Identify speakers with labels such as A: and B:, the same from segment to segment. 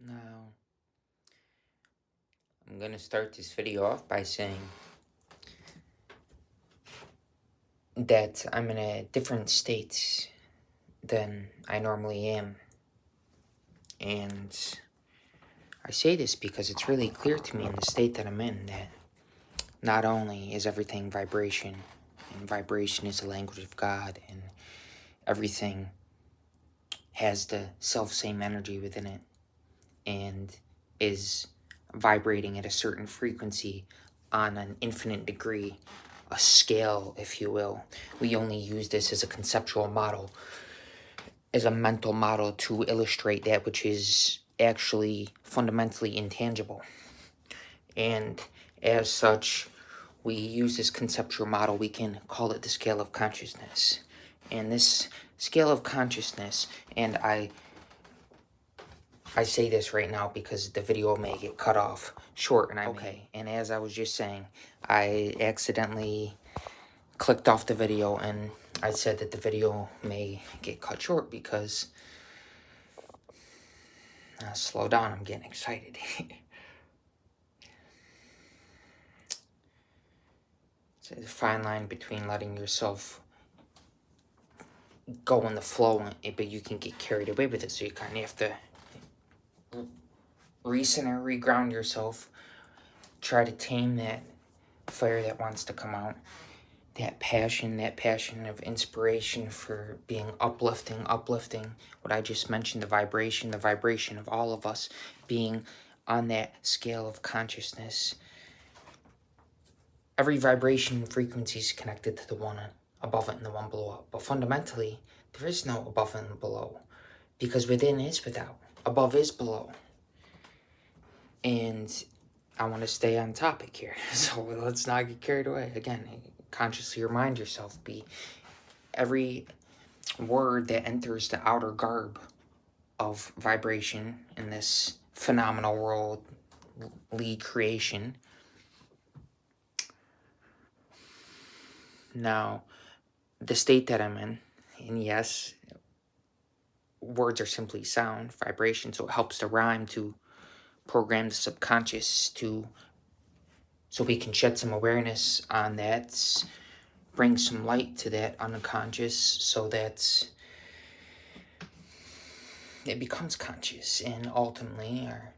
A: Now, I'm going to start this video off by saying that I'm in a different state than I normally am. And I say this because it's really clear to me in the state that I'm in that not only is everything vibration, and vibration is the language of God, and everything has the self-same energy within it, and is vibrating at a certain frequency on an infinite degree, a scale, if you will. We only use this as a conceptual model, as a mental model to illustrate that which is actually fundamentally intangible. And as such, we use this conceptual model, we can call it the scale of consciousness. And this scale of consciousness, and I say this right now because the video may get cut off short, and and as I was just saying, I accidentally clicked off the video, and I said that the video may get cut short because slow down, I'm getting excited. It's a fine line between letting yourself go in the flow, but you can get carried away with it, so you kind of have to recenter, reground yourself, try to tame that fire that wants to come out, that passion of inspiration for being uplifting, what I just mentioned, the vibration of all of us being on that scale of consciousness. Every vibration and frequency is connected to the one above it and the one below it. But fundamentally, there is no above and below, because within is without, above is below. And I want to stay on topic here, so let's not get carried away. Again, consciously remind yourself, every word that enters the outer garb of vibration in this phenomenal worldly creation. Now, the state that I'm in, and yes, words are simply sound, vibration, so it helps to rhyme to program the subconscious so we can shed some awareness on that, bring some light to that unconscious so that it becomes conscious, and ultimately our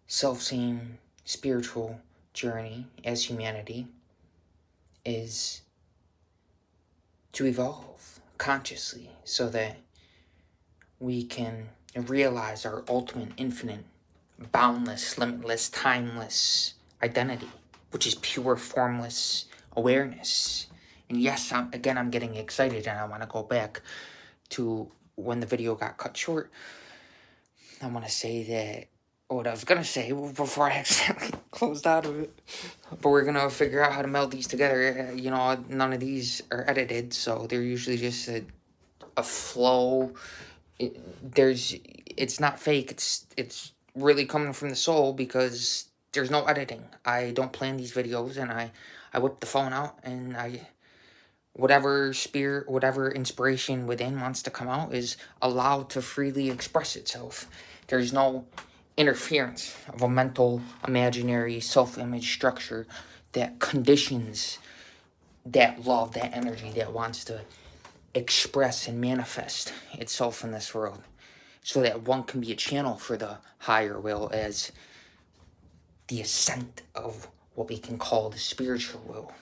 A: self-same spiritual journey as humanity is to evolve consciously so that we can realize our ultimate, infinite, boundless, limitless, timeless identity, which is pure, formless awareness. And yes, I'm getting excited, and I want to go back to when the video got cut short. I want to say that what I was going to say before I accidentally closed out of it. But we're going to figure out how to meld these together. None of these are edited, so they're usually just a flow. It's not fake. It's really coming from the soul, because there's no editing. I don't plan these videos, and I whip the phone out, and whatever spirit, whatever inspiration within wants to come out is allowed to freely express itself. There's no interference of a mental, imaginary, self-image structure that conditions that love, that energy that wants to express and manifest itself in this world, so that one can be a channel for the higher will, as the ascent of what we can call the spiritual will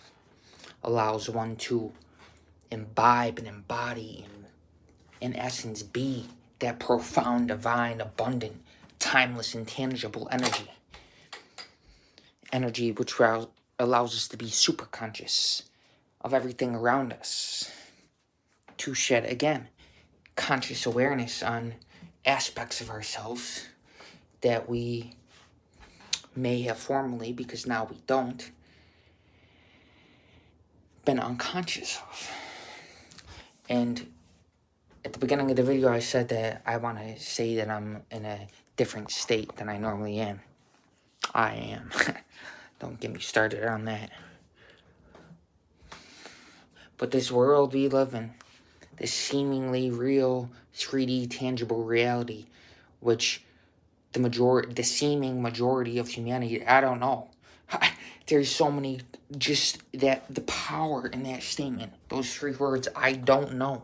A: allows one to imbibe and embody and, in essence, be that profound, divine, abundant, timeless, intangible energy which allows us to be super conscious of everything around us, to shed, again, conscious awareness on aspects of ourselves that we may have formerly, because now we don't, been unconscious of. And at the beginning of the video, I said that I want to say that I'm in a different state than I normally am. I am. Don't get me started on that. But this world we live in, this seemingly real, 3D, tangible reality, which the seeming majority of humanity. I don't know. There's so many, just that, the power in that statement. Those 3 words, I don't know.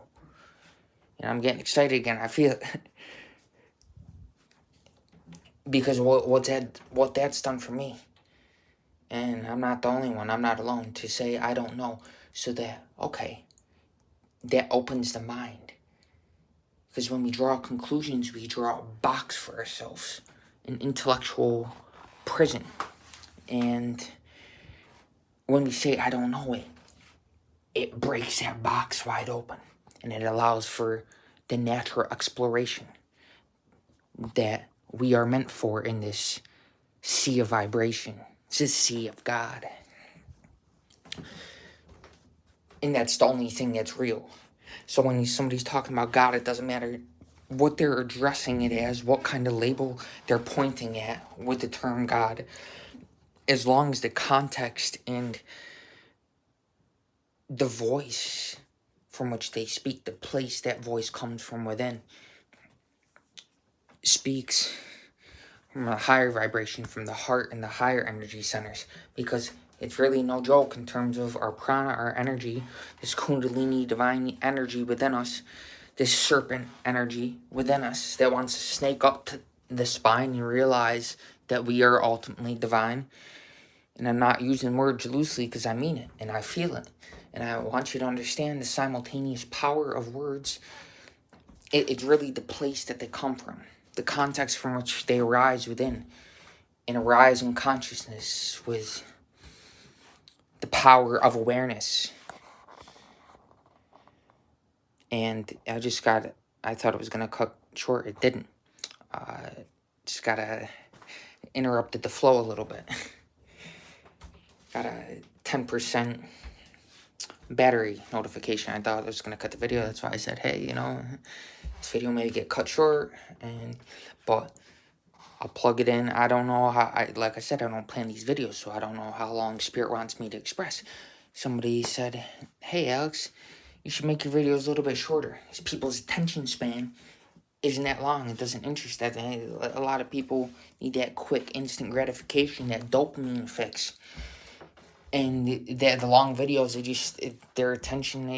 A: And I'm getting excited again. I feel it. Because what that's done for me. And I'm not the only one. I'm not alone to say I don't know. So that, okay, that opens the mind. Because when we draw conclusions, we draw a box for ourselves. An intellectual prison. And when we say I don't know it, it breaks that box wide open. And it allows for the natural exploration that we are meant for in this sea of vibration. This sea of God. And that's the only thing that's real. So when somebody's talking about God, it doesn't matter what they're addressing it as, what kind of label they're pointing at with the term God. As long as the context and the voice from which they speak, the place that voice comes from within, speaks from a higher vibration, from the heart and the higher energy centers. Because it's really no joke in terms of our prana, our energy, this kundalini divine energy within us, this serpent energy within us that wants to snake up to the spine and realize that we are ultimately divine. And I'm not using words loosely because I mean it and I feel it. And I want you to understand the simultaneous power of words. It's really the place that they come from, the context from which they arise within, and arise in consciousness with the power of awareness. And I thought it was going to cut short. It didn't. Just interrupted the flow a little bit. Got a 10% battery notification. I thought I was going to cut the video. That's why I said, hey, this video may get cut short. But I'll plug it in. I don't know how, like I said, I don't plan these videos, so I don't know how long Spirit wants me to express. Somebody said, hey, Alex, you should make your videos a little bit shorter. Because people's attention span isn't that long. It doesn't interest that. A lot of people need that quick, instant gratification, that dopamine fix. And the long videos, their attention,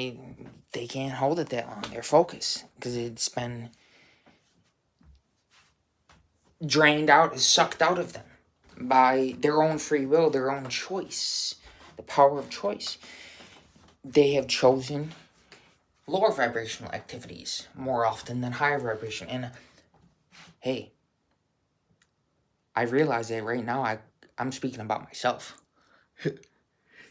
A: they can't hold it that long. Their focus, because it's been drained out, sucked out of them by their own free will, their own choice, the power of choice. They have chosen lower vibrational activities more often than higher vibration. And hey, I realize that right now I'm speaking about myself.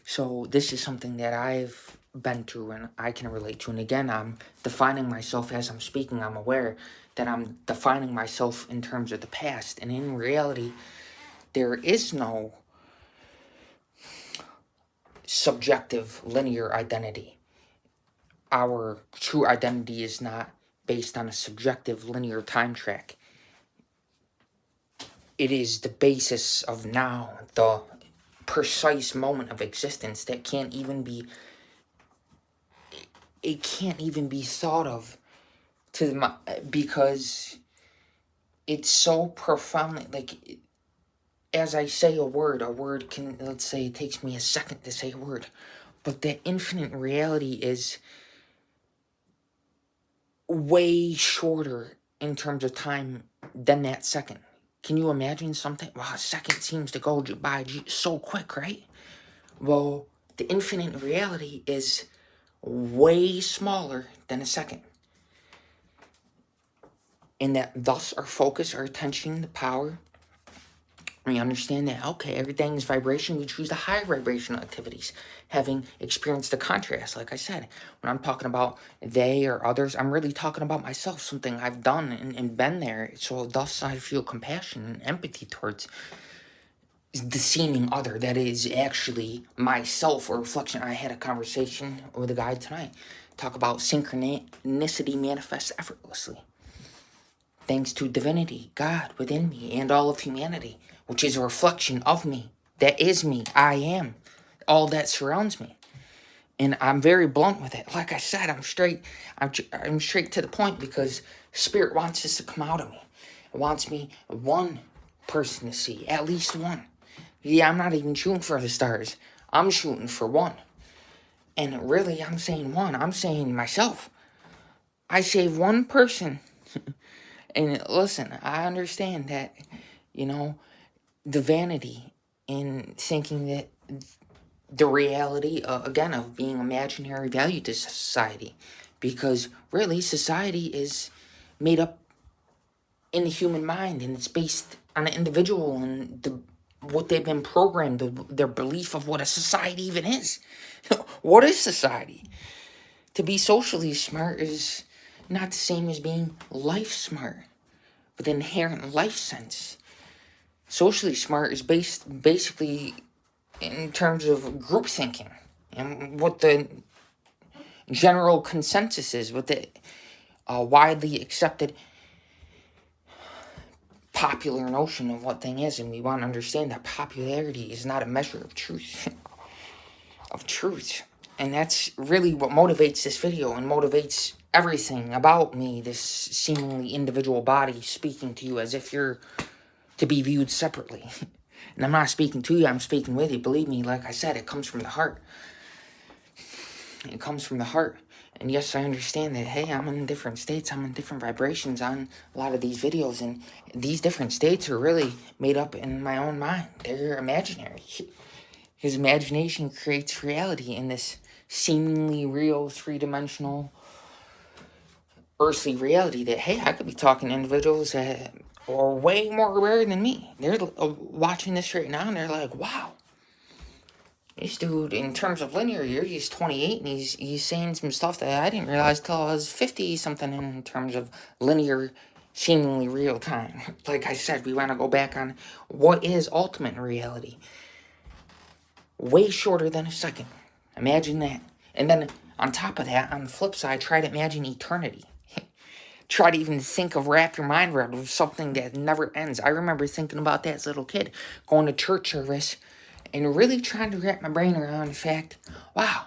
A: So this is something that I've been through and I can relate to. And again, I'm defining myself as I'm speaking. I'm aware that I'm defining myself in terms of the past. And in reality, there is no subjective linear identity. Our true identity is not based on a subjective linear time track. It is the basis of now, the precise moment of existence that can't even be thought of because it's so profoundly, like, as I say a word can, let's say it takes me a second to say a word, but that infinite reality is way shorter in terms of time than that second. Can you imagine something? Wow, a second seems to go by so quick, right? Well, the infinite reality is way smaller than a second. And that thus our focus, our attention, the power, we understand that, okay, everything is vibration. We choose the higher vibrational activities, having experienced the contrast. Like I said, when I'm talking about they or others, I'm really talking about myself, something I've done and been there. So thus I feel compassion and empathy towards the seeming other that is actually myself, or reflection. I had a conversation with a guy tonight. Talk about synchronicity manifests effortlessly. Thanks to divinity, God within me, and all of humanity, which is a reflection of me. That is me. I am. All that surrounds me. And I'm very blunt with it. Like I said, I'm straight to the point because Spirit wants this to come out of me. wants me one person to see, at least one. Yeah, I'm not even shooting for the stars. I'm shooting for one. And really, I'm saying one. I'm saying myself. I save one person. And listen, I understand that, the vanity in thinking that the reality, again, of being imaginary value to society. Because really, society is made up in the human mind, and it's based on an individual and what they've been programmed, their belief of what a society even is. What is society? To be socially smart is not the same as being life smart, with an inherent life sense. Socially smart is basically in terms of group thinking and what the general consensus is, what the widely accepted popular notion of what thing is. And we want to understand that popularity is not a measure of truth. And that's really what motivates this video and motivates everything about me, this seemingly individual body speaking to you as if you're to be viewed separately. And I'm not speaking to you, I'm speaking with you. Believe me, like I said, it comes from the heart. It comes from the heart. And yes, I understand that, hey, I'm in different states, I'm in different vibrations on a lot of these videos, and these different states are really made up in my own mind. They're imaginary. His imagination creates reality in this seemingly real, three-dimensional, earthly reality that, hey, I could be talking to individuals that are way more aware than me. They're watching this right now, and they're like, wow. This dude, in terms of linear year, he's 28, and he's saying some stuff that I didn't realize till I was 50-something in terms of linear, seemingly real time. Like I said, we want to go back on what is ultimate reality. Way shorter than a second. Imagine that. And then, on top of that, on the flip side, try to imagine eternity. Try to even think of, wrap your mind around something that never ends. I remember thinking about that as a little kid, going to church service, and really trying to wrap my brain around the fact, wow,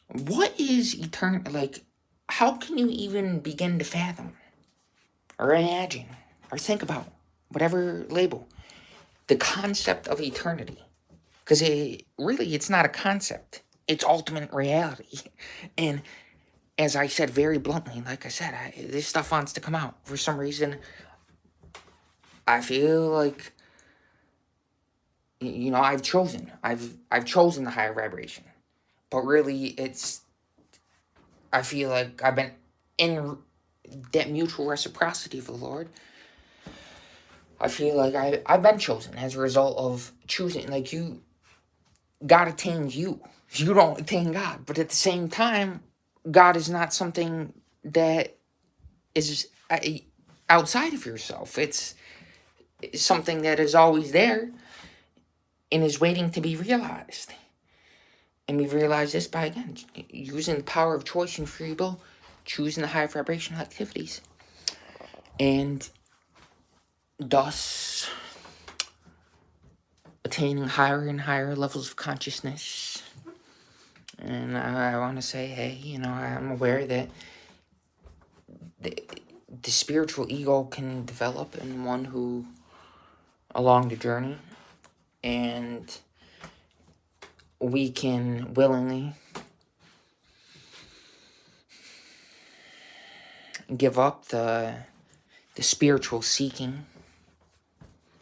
A: what is eternity? Like, how can you even begin to fathom, or imagine, or think about, whatever label, the concept of eternity? Because it's not a concept. It's ultimate reality. And as I said very bluntly, like I said, this stuff wants to come out. For some reason, I feel like, I've chosen the higher vibration. But really, I feel like I've been in that mutual reciprocity of the Lord. I feel like I've been chosen as a result of choosing. Like, God attains you. You don't attain God. But at the same time, God is not something that is outside of yourself. It's something that is always there and is waiting to be realized. And we realize this by, again, using the power of choice and free will, choosing the higher vibrational activities, and thus attaining higher and higher levels of consciousness. And I want to say, hey, I'm aware that the spiritual ego can develop in one who, along the journey, and we can willingly give up the spiritual seeking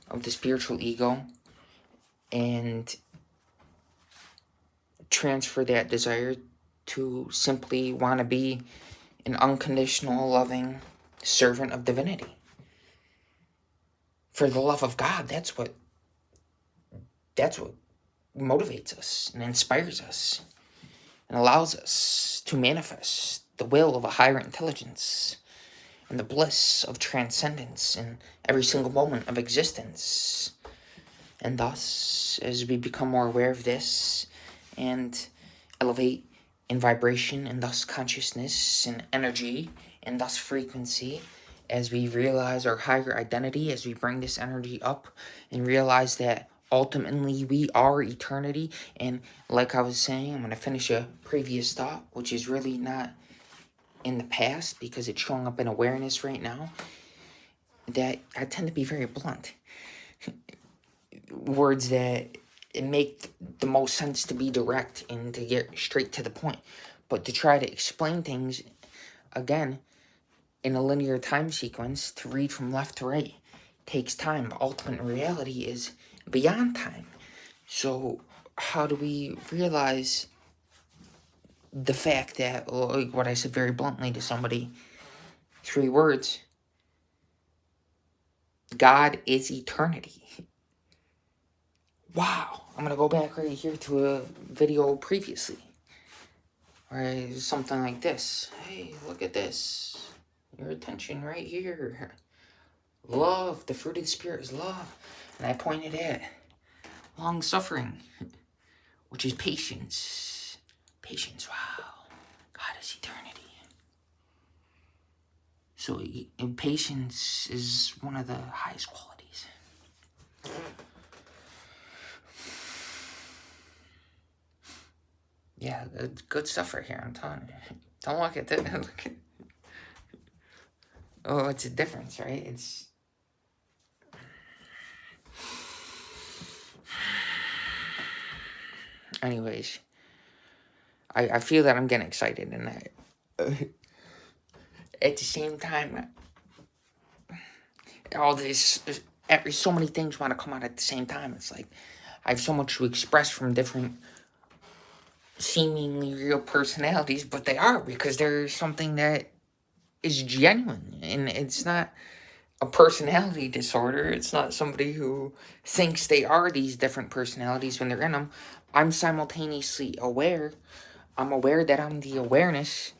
A: of the spiritual ego and transfer that desire to simply want to be an unconditional, loving servant of divinity. For the love of God, that's what motivates us and inspires us and allows us to manifest the will of a higher intelligence and the bliss of transcendence in every single moment of existence. And thus, as we become more aware of this and elevate in vibration and thus consciousness and energy and thus frequency, as we realize our higher identity, as we bring this energy up and realize that ultimately we are eternity. And like I was saying, I'm going to finish a previous thought, which is really not in the past, because it's showing up in awareness right now, that I tend to be very blunt. Words that it make the most sense to be direct and to get straight to the point. But to try to explain things, again, in a linear time sequence, to read from left to right takes time. But ultimate reality is beyond time. So how do we realize the fact that, like what I said very bluntly to somebody, 3 words, God is eternity. Wow. I'm going to go back right here to a video previously, where something like this. Hey, look at this. Your attention right here. Love. The fruit of the Spirit is love. And I pointed at long suffering, which is patience. Patience, wow. God is eternity. So patience is one of the highest qualities. Yeah, good stuff right here, I'm telling you. Don't look at that. Look at... Oh, it's a difference, right? It's... Anyways, I feel that I'm getting excited, and at the same time, all this, so many things want to come out at the same time. It's like I have so much to express from different seemingly real personalities, but they are, because there's something that is genuine, and it's not a personality disorder. It's not somebody who thinks they are these different personalities when they're in them. I'm simultaneously aware. I'm aware that I'm the awareness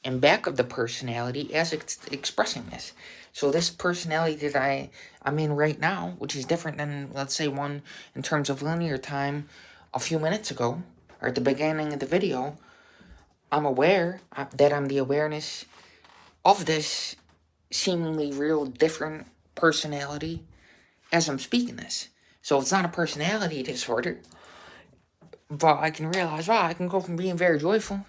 A: and back of the personality as it's expressing this. So this personality that I'm in right now, which is different than, let's say, one in terms of linear time a few minutes ago, or at the beginning of the video, I'm aware that I'm the awareness of this seemingly real different personality as I'm speaking this. So it's not a personality disorder, but I can realize, wow, I can go from being very joyful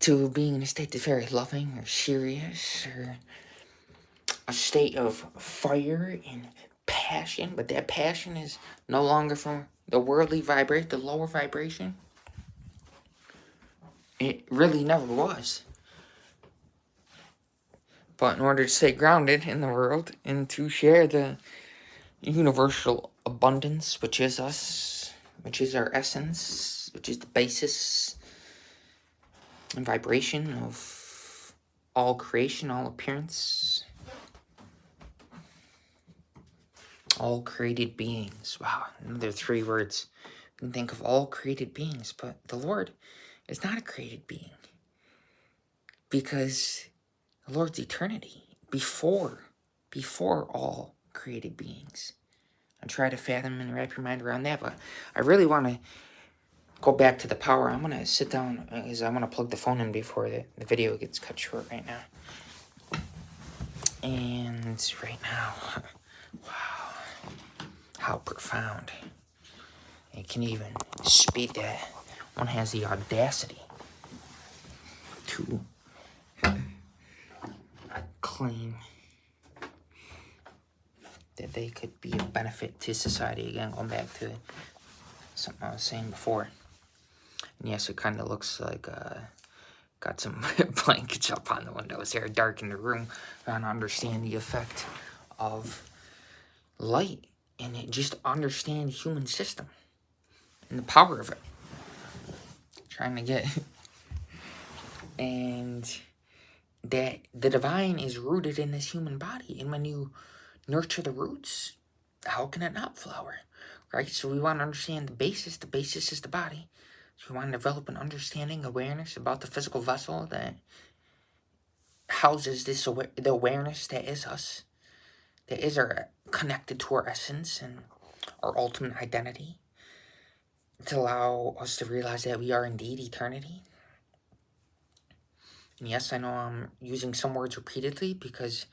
A: to being in a state that's very loving or serious, or a state of fire and passion, but that passion is no longer from the worldly vibration, the lower vibration. It really never was. But in order to stay grounded in the world and to share the universal abundance, which is us, which is our essence, which is the basis and vibration of all creation, all appearance, all created beings. Wow, another 3 words. You can think of all created beings, but the Lord is not a created being, because the Lord's eternity, before all created beings. I try to fathom and wrap your mind around that, but I really want to go back to the power. I'm going to sit down, because I'm going to plug the phone in before the video gets cut short right now. And right now, wow, how profound. It can even speak that one has the audacity to claim that they could be of benefit to society. Again, going back to something I was saying before. And yes, it kind of looks like, got some blankets up on the windows here, dark in the room, trying to understand the effect of light, and just understand the human system and the power of it. Trying to get... And that the divine is rooted in this human body, and when you nurture the roots, how can it not flower, right? So we want to understand the basis. The basis is the body. So we want to develop an understanding, awareness about the physical vessel that houses this the awareness that is us, that is our connected to our essence and our ultimate identity, to allow us to realize that we are indeed eternity. And yes, I know I'm using some words repeatedly, because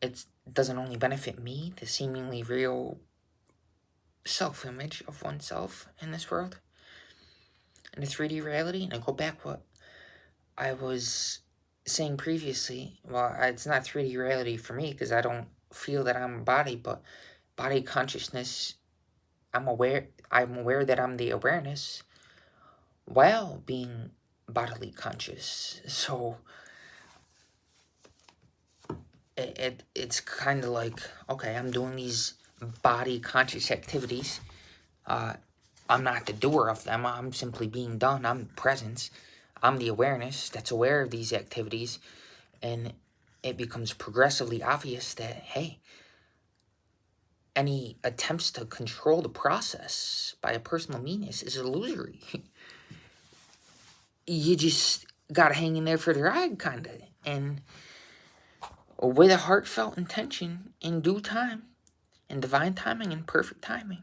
A: it doesn't only benefit me, the seemingly real self-image of oneself in this world, in the 3D reality. And I go back I was saying previously, well, it's not 3D reality for me because I don't feel that I'm a body, but body consciousness, I'm aware that I'm the awareness while being bodily conscious. So it's kind of like, okay, I'm doing these body conscious activities. I'm not the doer of them. I'm simply being done. I'm presence. I'm the awareness that's aware of these activities. And it becomes progressively obvious that, hey, any attempts to control the process by a personal meanness is illusory. You just gotta hang in there for the ride, kinda. And with a heartfelt intention, in due time, in divine timing and perfect timing.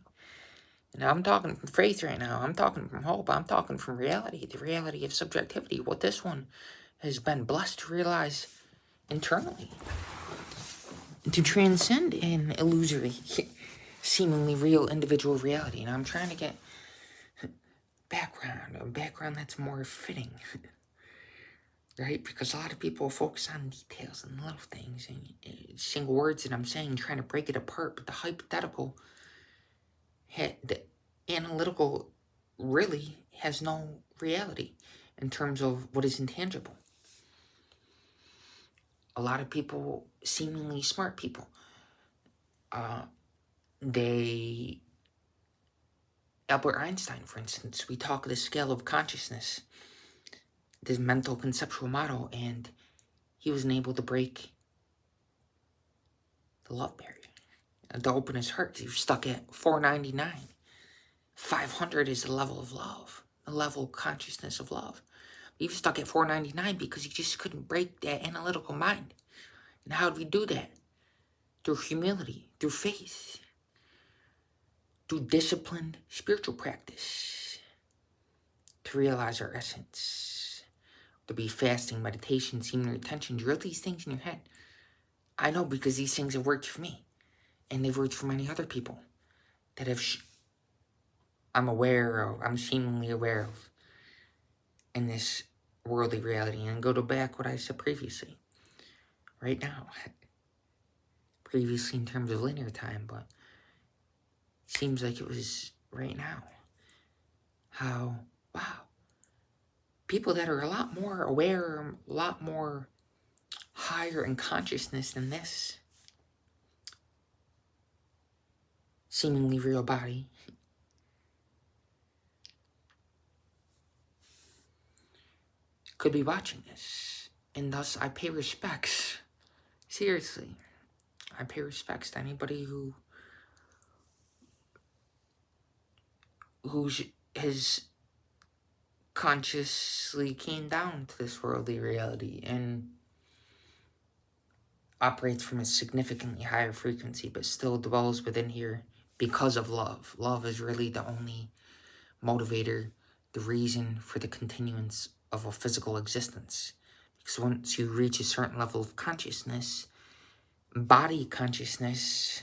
A: And I'm talking from faith right now. I'm talking from hope. I'm talking from reality, the reality of subjectivity, what this one has been blessed to realize internally. To transcend an illusory, seemingly real individual reality. And I'm trying to get a background that's more fitting. Right? Because a lot of people focus on details and little things and single words that I'm saying, trying to break it apart. But the hypothetical, the analytical really has no reality in terms of what is intangible. A lot of people, seemingly smart people, Albert Einstein, for instance, we talk of the scale of consciousness, this mental conceptual model, and he wasn't able to break the love barrier, to open his heart. He was stuck at 499. 500 is the level of love, the level of consciousness of love. He was stuck at 499 because he just couldn't break that analytical mind. And how did we do that? Through humility, through faith, through disciplined spiritual practice, to realize our essence. To be fasting, meditation, seeing your attention, drill these things in your head. I know because these things have worked for me, and they've worked for many other people that I'm seemingly aware of in this worldly reality. And go to back what I said previously, right now. Previously in terms of linear time, but seems like it was right now. How, wow, people that are a lot more aware, a lot more higher in consciousness than this seemingly real body could be watching this. And thus I pay respects. Seriously. I pay respects to anybody who has consciously came down to this worldly reality and operates from a significantly higher frequency, but still dwells within here because of love. Love is really the only motivator, the reason for the continuance of a physical existence. Because once you reach a certain level of consciousness, body consciousness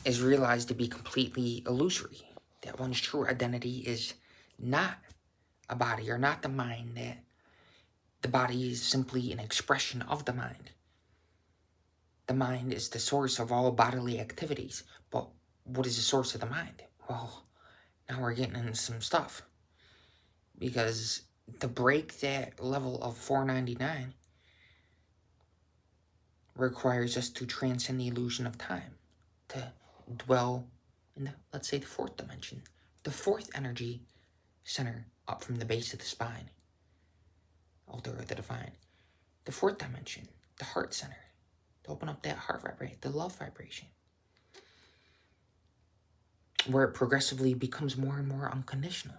A: is realized to be completely illusory. That one's true identity is not a body or not the mind, that the body is simply an expression of the mind. The mind is the source of all bodily activities. But what is the source of the mind? Well, now we're getting into some stuff. Because to break that level of 499 requires us to transcend the illusion of time. To dwell in, let's say, the fourth dimension. The fourth energy center up from the base of the spine. Altar of the divine. The fourth dimension. The heart center. To open up that heart vibration, the love vibration. Where it progressively becomes more and more unconditional.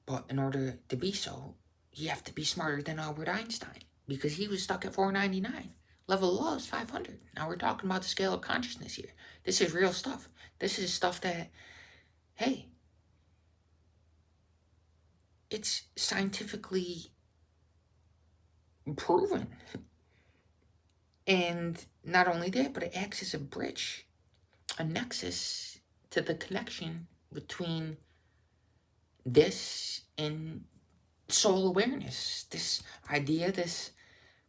A: But in order to be so, you have to be smarter than Albert Einstein. Because he was stuck at 499. Level of love is 500. Now we're talking about the scale of consciousness here. This is real stuff. This is stuff that, hey, it's scientifically proven. And not only that, but it acts as a bridge, a nexus to the connection between this and soul awareness, this idea, this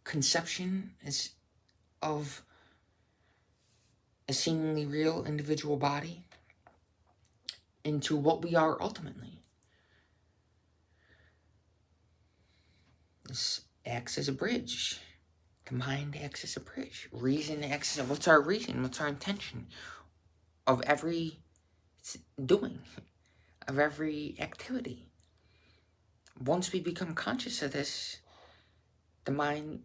A: conception is of a seemingly real individual body into what we are ultimately. This acts as a bridge. The mind acts as a bridge. Reason acts as a, what's our reason? What's our intention of every doing, of every activity? Once we become conscious of this, the mind,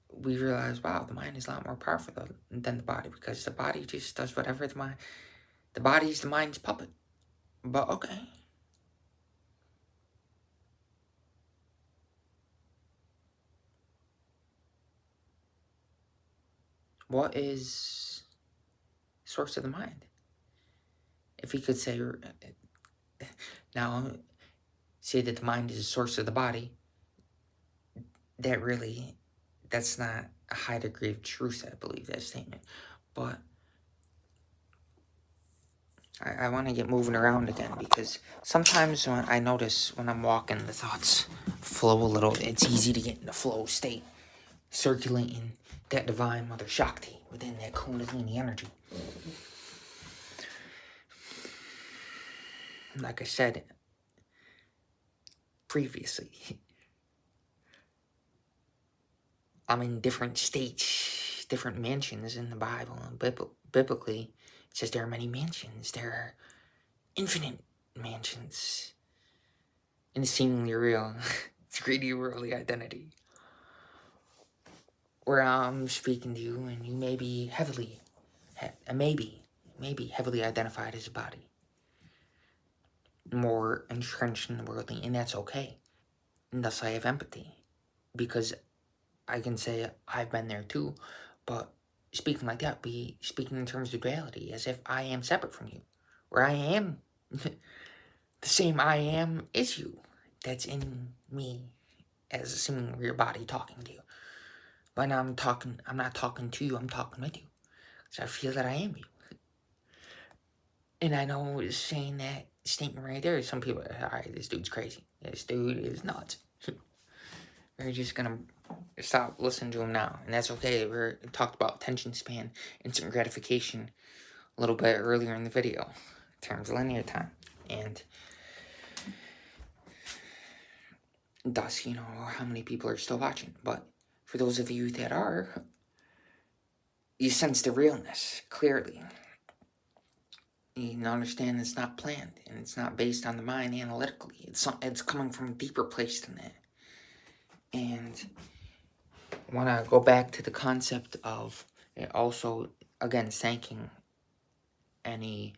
A: we realize, wow, the mind is a lot more powerful than the body, because the body just does whatever the body's the mind's puppet. But okay. What is source of the mind? If we could say, now, say that the mind is a source of the body, that's not a high degree of truth, I believe, that statement. But I want to get moving around again, because sometimes when I notice when I'm walking, the thoughts flow a little. It's easy to get in the flow state, circulating that divine Mother Shakti within that Kundalini energy. Like I said previously, I'm in different states, different mansions in the Bible, and biblically, it says there are many mansions. There are infinite mansions in a seemingly real 3D worldly identity, where I'm speaking to you, and you may be maybe heavily identified as a body, more entrenched in the worldly, and that's okay. And thus I have empathy, because I can say I've been there too, but speaking like that, be speaking in terms of duality, as if I am separate from you, where I am the same I am is you, that's in me as a seemingly real body talking to you. But now I'm not talking to you, I'm talking with you. So I feel that I am you. And I know saying that statement right there, some people are, alright, this dude's crazy. This dude is nuts. We're just gonna stop listening to him now. And that's okay. We talked about attention span, instant gratification a little bit earlier in the video, in terms of linear time. And thus, how many people are still watching. But for those of you that are, you sense the realness clearly. You can understand it's not planned, and it's not based on the mind analytically. It's coming from a deeper place than that. And I want to go back to the concept of it also, again, thanking any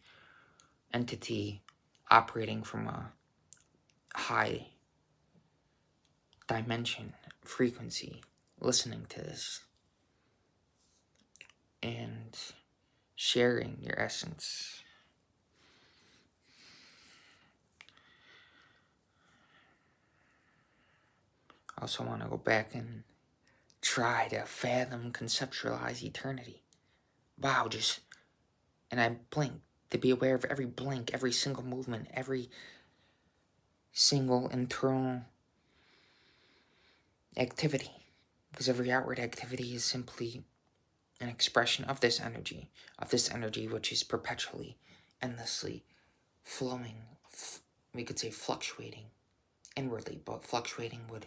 A: entity operating from a high dimension, frequency, listening to this, and sharing your essence. I also want to go back and try to fathom, conceptualize eternity. Wow, and I blink, to be aware of every blink, every single movement, every single internal activity. Because every outward activity is simply an expression of this energy which is perpetually, endlessly flowing, we could say fluctuating inwardly, but fluctuating would,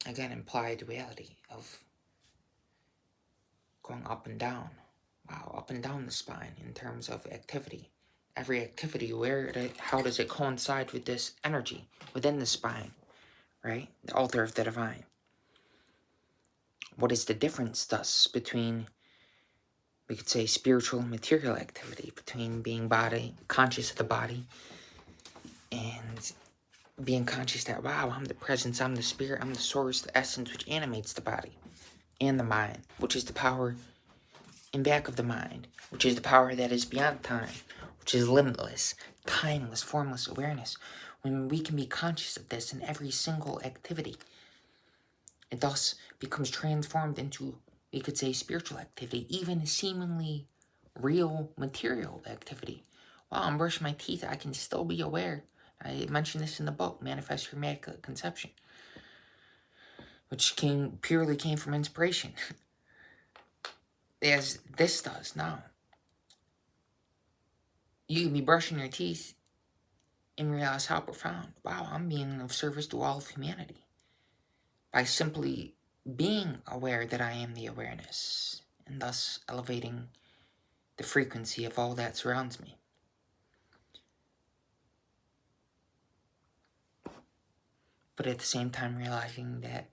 A: again, imply duality of going up and down. Wow, up and down the spine in terms of activity. Every activity, how does it coincide with this energy within the spine, right? The altar of the divine. What is the difference, thus, between, we could say, spiritual and material activity, between being conscious of the body, and being conscious that, wow, I'm the presence, I'm the spirit, I'm the source, the essence which animates the body and the mind, which is the power in back of the mind, which is the power that is beyond time, which is limitless, timeless, formless awareness. When we can be conscious of this in every single activity, it thus becomes transformed into, we could say, spiritual activity, even seemingly real material activity. While I'm brushing my teeth, I can still be aware. I mentioned this in the book, Manifest Your Immaculate Conception, which purely came from inspiration, as this does now. You can be brushing your teeth and realize how profound. Wow, I'm being of service to all of humanity by simply being aware that I am the awareness, and thus elevating the frequency of all that surrounds me. But at the same time realizing that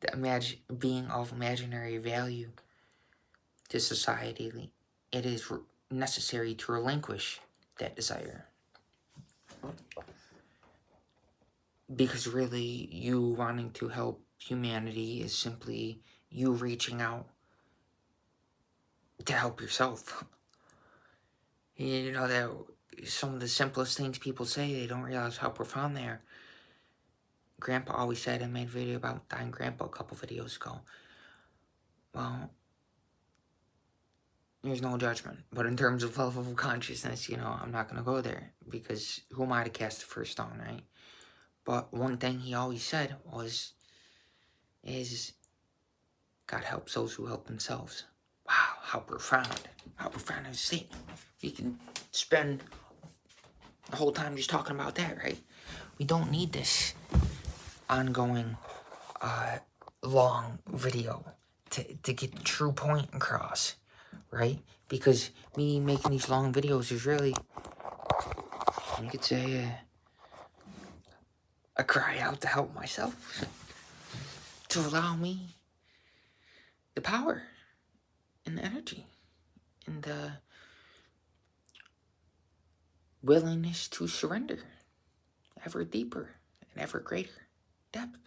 A: the being of imaginary value to society, it is necessary to relinquish that desire. Because really, you wanting to help humanity is simply you reaching out to help yourself. You know that some of the simplest things people say, they don't realize how profound they are. Grandpa always said, I made a video about dying grandpa a couple videos ago. Well, there's no judgment. But in terms of level of consciousness, I'm not going to go there. Because who am I to cast the first stone, right? But one thing he always said is God helps those who help themselves. Wow, how profound. How profound is a statement. You can spend the whole time just talking about that, right? We don't need this ongoing, long video to get the true point across, right? Because me making these long videos is really, you could say, a cry out to help myself, to allow me the power and the energy and the willingness to surrender ever deeper and ever greater depth.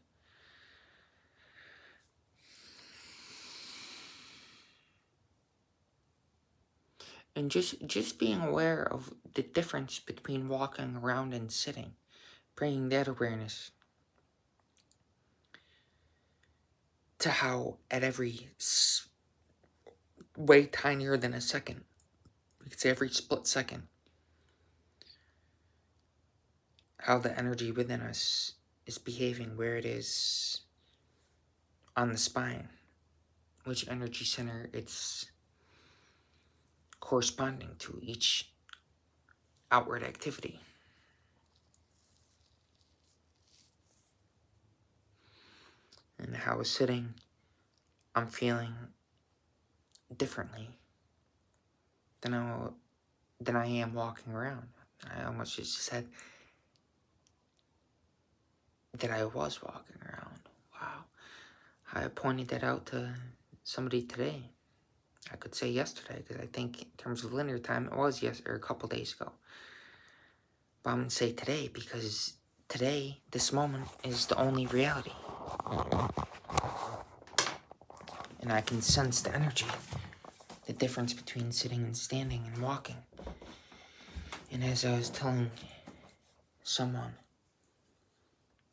A: And just being aware of the difference between walking around and sitting, bringing that awareness to how at every way tinier than a second, we could say every split second, how the energy within us is behaving, where it is on the spine, which energy center it's corresponding to each outward activity. And how sitting, I'm feeling differently than I am walking around. I almost just said that I was walking around. Wow. I pointed that out to somebody today. I could say yesterday, because I think in terms of linear time, it was a couple days ago. But I'm going to say today, because today, this moment, is the only reality. And I can sense the energy, the difference between sitting and standing and walking. And as I was telling someone,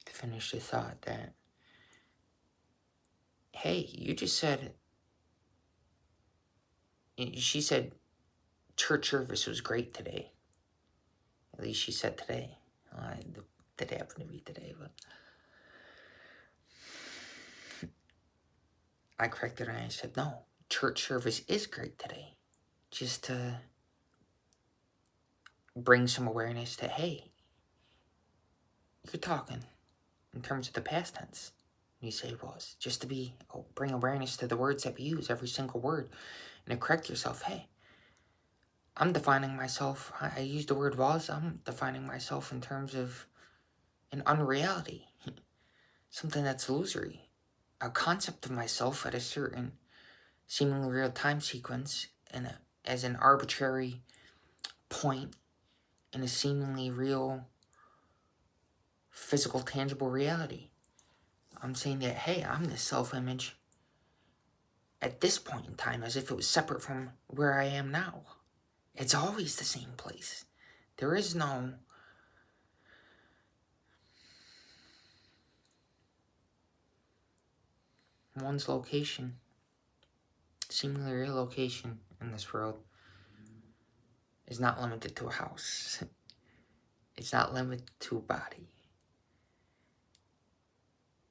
A: to finish the thought, that, hey, you just said, she said, church service was great today. At least she said today. That happened to be today, but I corrected her and I said, no, church service is great today. Just to bring some awareness to, hey, you're talking in terms of the past tense. You say was. Just to bring awareness to the words that we use, every single word. And to correct yourself, hey, I'm defining myself, I used the word was, I'm defining myself in terms of an unreality. Something that's illusory. A concept of myself at a certain seemingly real time sequence and as an arbitrary point in a seemingly real physical tangible reality. I'm saying that, hey, I'm this self-image at this point in time as if it was separate from where I am now. It's always the same place. There is no one's location, seemingly real location in this world, is not limited to a house. It's not limited to a body.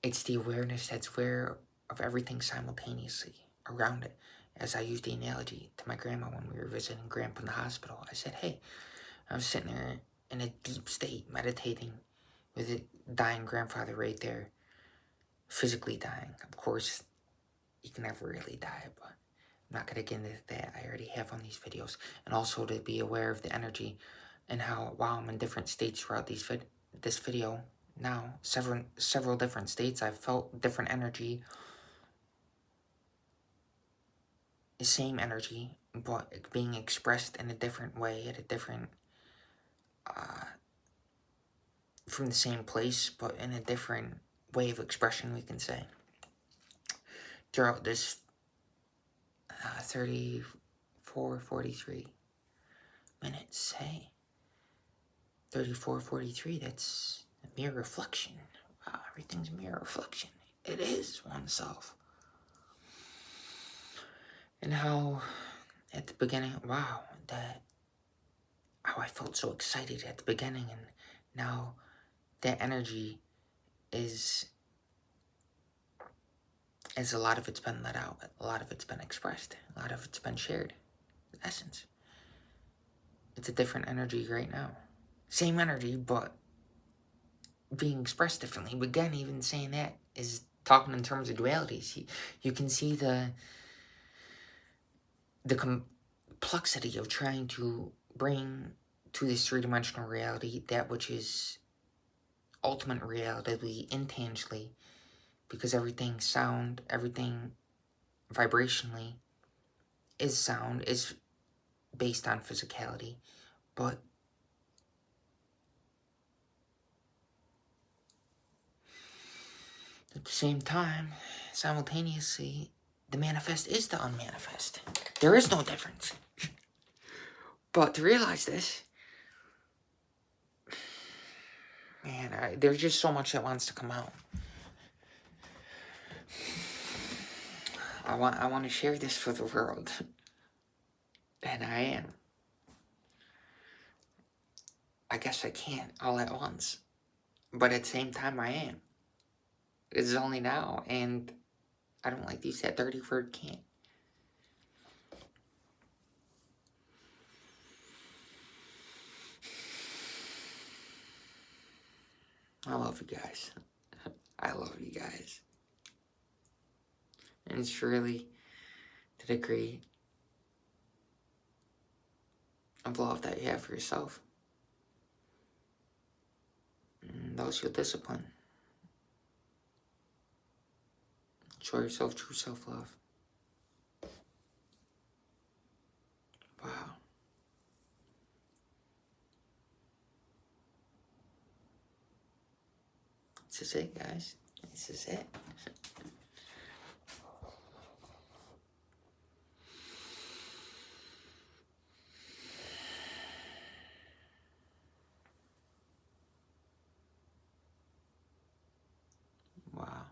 A: It's the awareness that's aware of everything simultaneously around it. As I used the analogy to my grandma when we were visiting Grandpa in the hospital, I said, hey, I was sitting there in a deep state, meditating with a dying grandfather right there, physically dying. Of course, you can never really die, but I'm not going to get into that. I already have on these videos. And also to be aware of the energy and how, while I'm in different states throughout this video, now, several different states, I've felt different energy, the same energy, but being expressed in a different way, at a different, from the same place, but in a different way of expression, we can say. Throughout this 34, 43 minutes, hey, 34, 43, that's a mere reflection. Wow, everything's a mere reflection. It is oneself. And how, at the beginning, wow, how I felt so excited at the beginning, and now that energy is a lot of it's been let out, a lot of it's been expressed, a lot of it's been shared. Essence. It's a different energy right now. Same energy, but being expressed differently. But again, even saying that is talking in terms of dualities. You can see the complexity of trying to bring to this three-dimensional reality that which is ultimate reality intangibly, because everything sound, everything vibrationally is sound, is based on physicality, but at the same time, simultaneously, the manifest is the unmanifest. There is no difference. But to realize this, man, there's just so much that wants to come out. I want to share this for the world. And I am. I guess I can't all at once. But at the same time, I am. It's only now, and I don't like to use that dirty word, can't. I love you guys. I love you guys. And it's really the degree of love that you have for yourself. And those you'll discipline. Show yourself true self-love. Wow. This is it, guys. This is it. Wow.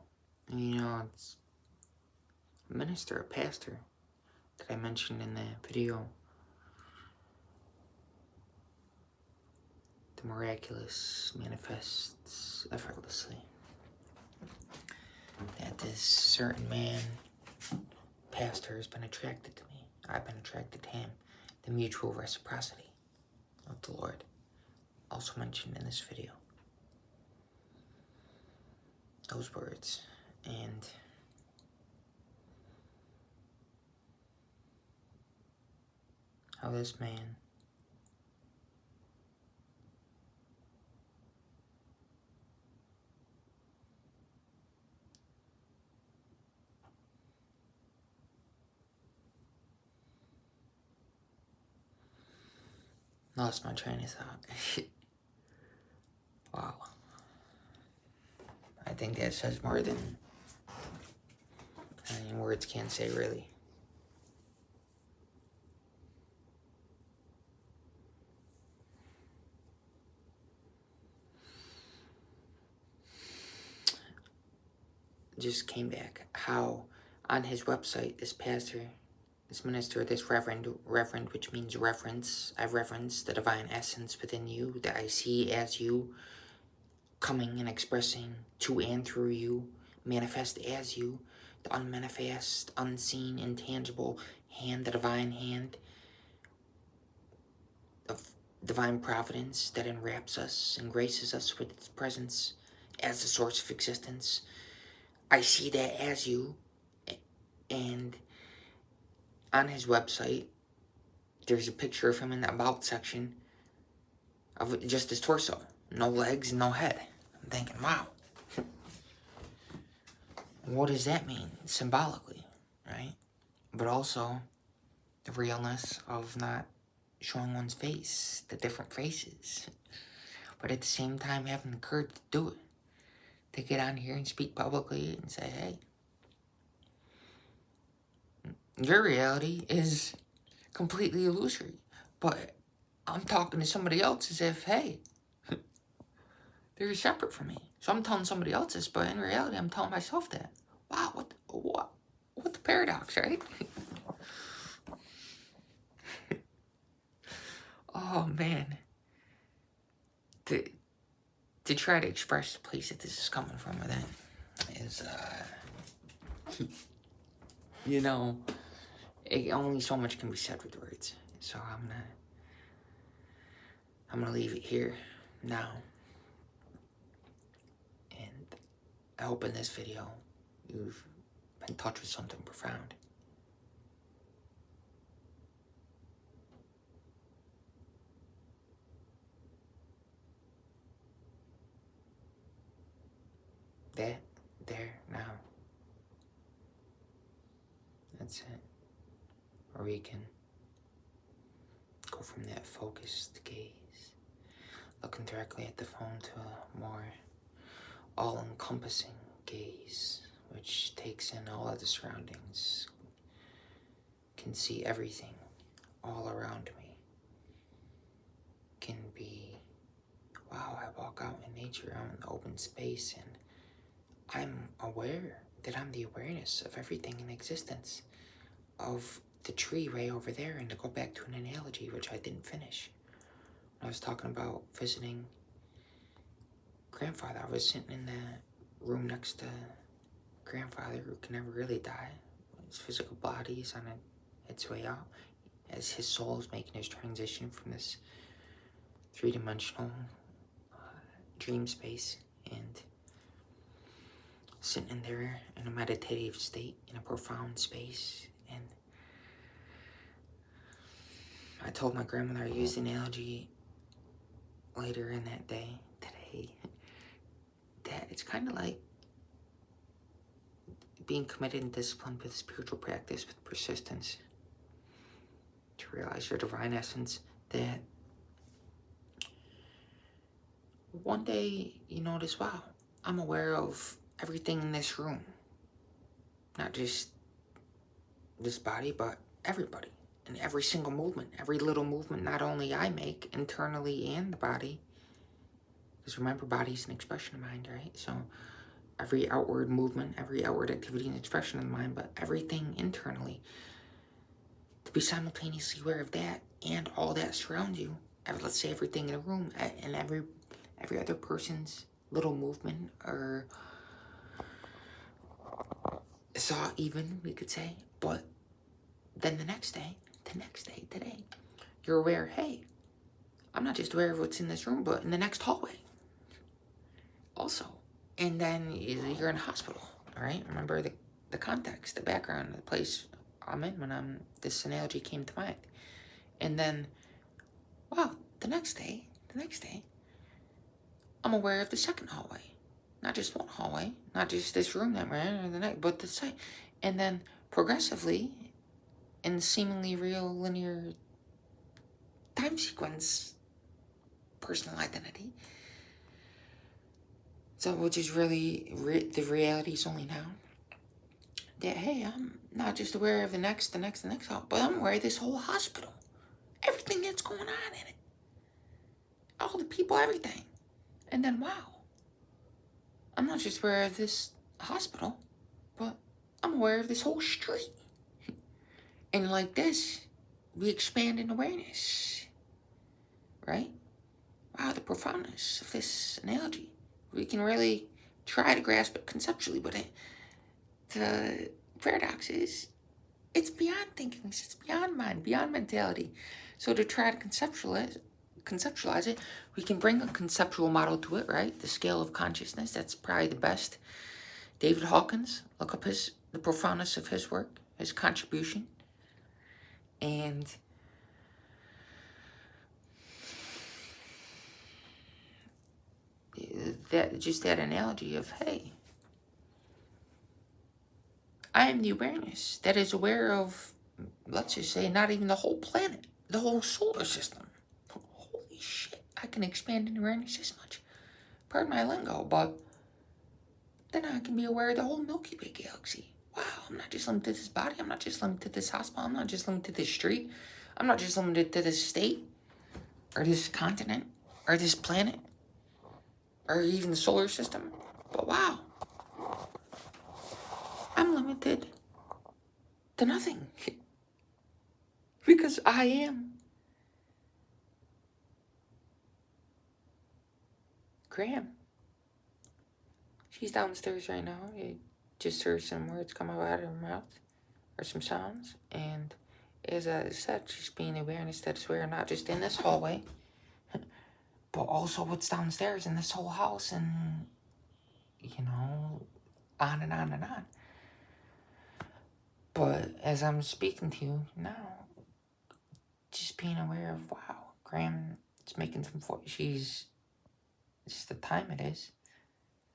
A: And you know, it's a minister, a pastor, that I mentioned in the video. The miraculous manifests effortlessly. That this certain man, pastor, has been attracted to me. I've been attracted to him. The mutual reciprocity of the Lord, also mentioned in this video. Those words. And how this man lost my train of thought. Wow. I think that says more than any words can say, really. Just came back how on his website, this pastor this minister, this reverend, which means reverence. I reverence the divine essence within you that I see as you, coming and expressing to and through you, manifest as you, the unmanifest, unseen, intangible hand, the divine hand of divine providence that enwraps us and graces us with its presence as the source of existence. I see that as you, and on his website, there's a picture of him in the about section of just his torso. No legs, no head. I'm thinking, wow. What does that mean symbolically, right? But also the realness of not showing one's face, the different faces. But at the same time having the courage to do it. To get on here and speak publicly and say, hey, your reality is completely illusory. But I'm talking to somebody else as if, hey, they're separate from me. So I'm telling somebody else this, but in reality, I'm telling myself that. Wow, what the paradox, right? Oh, man. To try to express the place that this is coming from within is, you know, only so much can be said with words. So I'm gonna leave it here now. And I hope in this video you've been touched with something profound. That, there, now. That's it. Or we can go from that focused gaze, looking directly at the phone, to a more all-encompassing gaze, which takes in all of the surroundings, can see everything all around me, can be, wow, I walk out in nature, out in the open space, and I'm aware that I'm the awareness of everything in existence, of the tree right over there. And to go back to an analogy, which I didn't finish, when I was talking about visiting grandfather, I was sitting in the room next to grandfather, who can never really die. His physical body is on its way out, as his soul is making his transition from this three-dimensional dream space, and sitting in there in a meditative state, in a profound space. And I told my grandmother, I used the analogy later in that day, today, that it's kind of like being committed and disciplined with spiritual practice, with persistence, to realize your divine essence, that one day you notice, wow, I'm aware of everything in this room. Not just this body, but everybody. And every single movement, every little movement, not only I make internally and the body, because remember, body's an expression of mind, right? So every outward movement, every outward activity and expression of the mind, but everything internally, to be simultaneously aware of that and all that surrounds you. Let's say everything in a room, and every other person's little movement, or thought even, we could say. But then the next day, today, you're aware, hey, I'm not just aware of what's in this room, but in the next hallway also. And then you're in a hospital, all right? Remember the context, the background, the place I'm in when this analogy came to mind. And then, wow, the next day, I'm aware of the second hallway. Not just one hallway, not just this room that we're in, or the next, but the site. And then progressively, in seemingly real linear time sequence, personal identity. So, which is really, the reality is only now. That, hey, I'm not just aware of the next, but I'm aware of this whole hospital. Everything that's going on in it. All the people, everything. And then, wow, I'm not just aware of this hospital, but I'm aware of this whole street. And like this, we expand in awareness, right? Wow, the profoundness of this analogy. We can really try to grasp it conceptually, but the paradox is it's beyond thinking, it's beyond mind, beyond mentality. So to try to conceptualize it, we can bring a conceptual model to it, right? The scale of consciousness, that's probably the best. David Hawkins, look up the profoundness of his work, his contribution. And that analogy of, hey, I am the awareness that is aware of, let's just say, not even the whole planet, the whole solar system. Holy shit, I can expand in awareness this much. Pardon my lingo, but then I can be aware of the whole Milky Way galaxy. Wow, I'm not just limited to this body. I'm not just limited to this hospital. I'm not just limited to this street. I'm not just limited to this state, or this continent, or this planet, or even the solar system. But wow, I'm limited to nothing. Because I am Graham. She's downstairs right now. You just heard some words come out of her mouth, or some sounds. And as I said, she's being awareness that is aware not just in this hallway, but also what's downstairs in this whole house, and, you know, on and on and on. But as I'm speaking to you now, just being aware of, wow, Graham is making some she's, it's the time it is.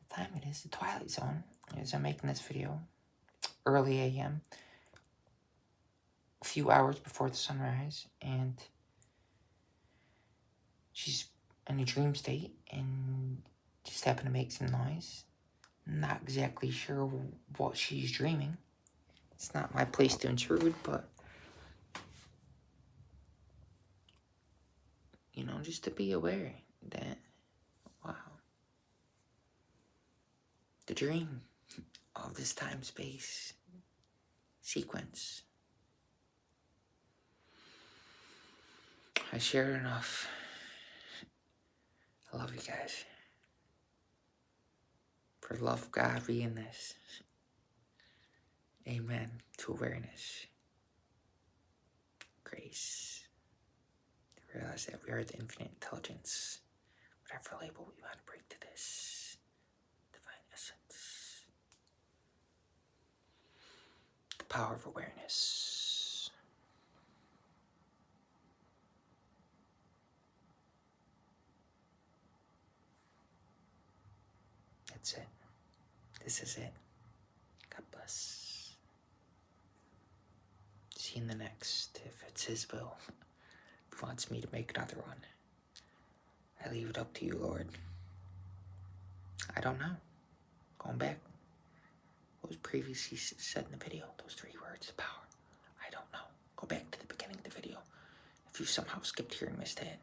A: The time it is, the twilight zone, as I'm making this video. Early AM. A few hours before the sunrise. And she's in a dream state and just happened to make some noise. Not exactly sure what she's dreaming. It's not my place to intrude, but, you know, just to be aware that, wow, the dream of this time-space sequence. I shared enough. I love you guys. For the love of God, be in this. Amen to awareness. Grace. To realize that we are the infinite intelligence. Whatever label we want to bring to this divine essence. The power of awareness. That's it. This is it. God bless. See you in the next, if it's His will. If He wants me to make another one. I leave it up to you, Lord. I don't know. Going back. What was previously said in the video? Those 3 words, power. I don't know. Go back to the beginning of the video. If you somehow skipped here and missed it.